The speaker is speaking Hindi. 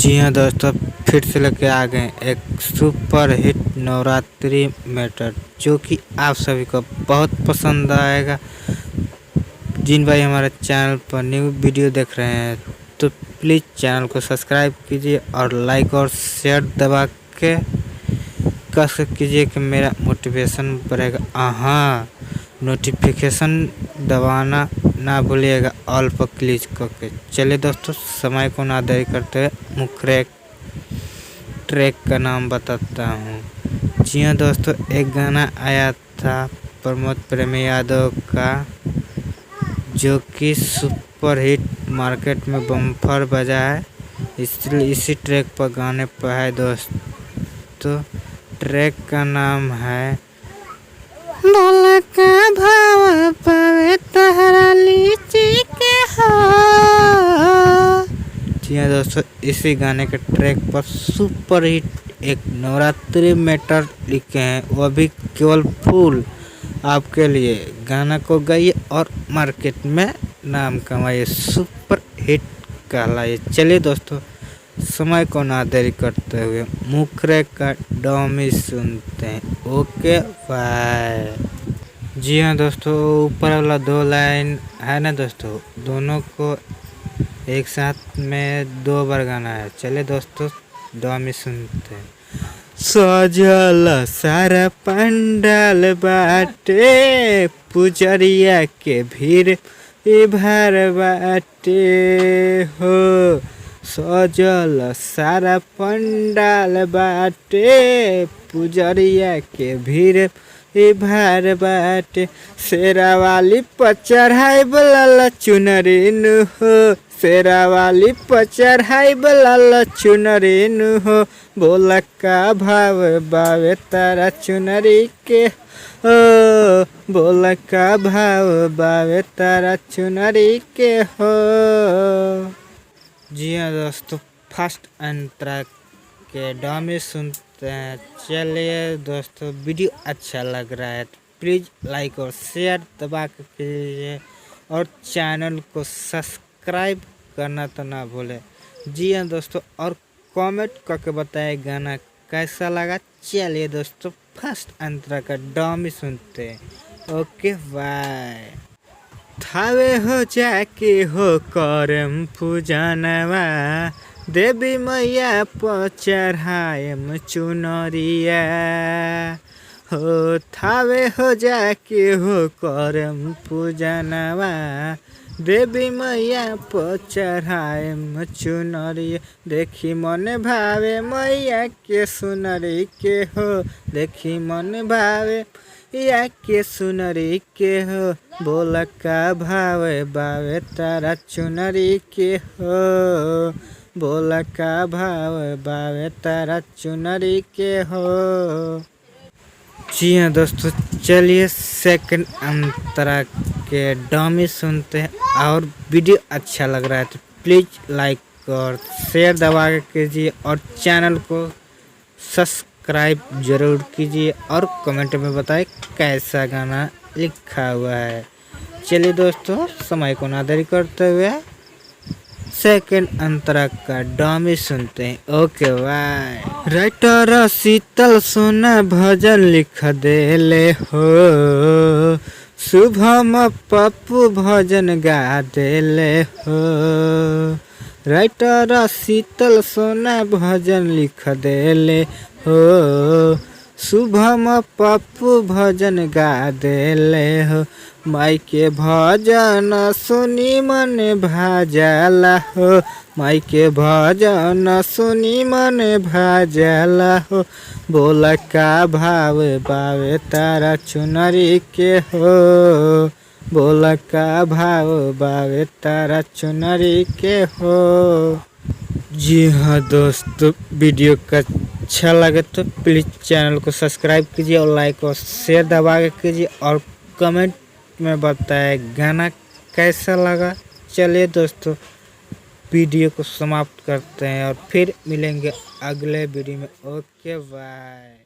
जी हाँ दोस्तों, फिर से लेके आ गए एक सुपर हिट नवरात्रि मैटर जो कि आप सभी को बहुत पसंद आएगा। जिन भाई हमारे चैनल पर न्यू वीडियो देख रहे हैं तो प्लीज़ चैनल को सब्सक्राइब कीजिए और लाइक और शेयर दबा के कस कीजिए कि मेरा मोटिवेशन बढ़ेगा। हाँ, नोटिफिकेशन दबाना ना भूलिएगा, ऑल पर क्लिक करके। चलिए दोस्तों, समय को ना देरी करते हुए मुख्य ट्रैक का नाम बताता हूँ। जी हाँ दोस्तों, एक गाना आया था प्रमोद प्रेमी यादव का जो कि सुपर हिट मार्केट में बम्पर बजा है, इसलिए इसी ट्रैक पर गाने पर है दोस्तों। ट्रैक का नाम है बोला का भाव पावे तहरा लीची के हो। जी हाँ दोस्तों, इसी गाने के ट्रैक पर सुपर हिट एक नवरात्रि मैटर लिखे हैं, वो भी केवल फुल आपके लिए। गाना को गाइए और मार्केट में नाम कमाइए, सुपर हिट कहलाइए। चलिए दोस्तों, समय को ना देरी करते हुए मुखरे का डॉमी सुनते हैं। Okay bye. जी हाँ दोस्तों, ऊपर वाला दो लाइन है ना दोस्तों, दोनों को एक साथ में 2 बार गाना है। चलिए दोस्तों, डॉमी सुनते हैं। सजल सारा पंडाल बाटे, पुजरिया के भीड़ भर बाटे हो। सजल सारा पंडाल बाटे, पुजरिया के भीड़ भर बाटे। शेरा वाली पर चढ़ाई बला चुनरी नु हो, शेरा वाली पर चढ़ाई बला चुनरी नु हो। बोला का भाव बावे तारा चुनरी के हो, बोला का भाव बावे तारा चुनरी के हो। जी हाँ दोस्तों, फर्स्ट अंतरा के डॉमी सुनते हैं। चलिए दोस्तों, वीडियो अच्छा लग रहा है तो प्लीज़ लाइक और शेयर दबा के कीजिए और चैनल को सब्सक्राइब करना तो ना भूलें। जी हाँ दोस्तों, और कमेंट करके बताएं गाना कैसा लगा। चलिए दोस्तों, फर्स्ट अंतरा का डॉमी सुनते हैं। Okay bye. थावे हो जाके हो करम पूजनवा, देवी मैया पर चढ़ायम चुनरिया हो। थावे हो जाके हो करम पूजनवा, देवी मैया पर चढ़ायम चुनरिया। देखी मन भावे मैया के सुनरी के हो, देखी मन भावे या के सुनरी के हो। बोला का भाव बावे तारा चुनरी के हो, बोला का भाव बावे तारा चुनरी के हो। जी हाँ दोस्तों, चलिए सेकंड अंतरा के डॉमी सुनते हैं। और वीडियो अच्छा लग रहा है तो प्लीज़ लाइक और शेयर दबा के कीजिए और चैनल को सब्सक्राइब जरूर कीजिए और कमेंट में बताएं कैसा गाना लिखा हुआ है। चलिए दोस्तों, समय को ना देरी करते हुए सेकंड अंतरा का डॉमी सुनते हैं। Okay bye. राइटर शीतल सोना भजन लिख देले हो, शुभम पप्पू भजन गा देले हो। राइटर शीतल सोना भजन लिख देले हो, शुभम पप्पू भजन गा देले हो। माई के भजन सुनी मन भाजला हो, माई के भजन सुनी मन भाजला हो। बोला का भाव बावे तारा चुनरी के हो, बोला का भाव बावे तारा चुनरी के हो। जी हाँ दोस्तों, वीडियो का अच्छा लगे तो प्लीज़ चैनल को सब्सक्राइब कीजिए और लाइक और शेयर दबा के कीजिए और कमेंट में बताएं गाना कैसा लगा। चलिए दोस्तों, वीडियो को समाप्त करते हैं और फिर मिलेंगे अगले वीडियो में। Okay bye.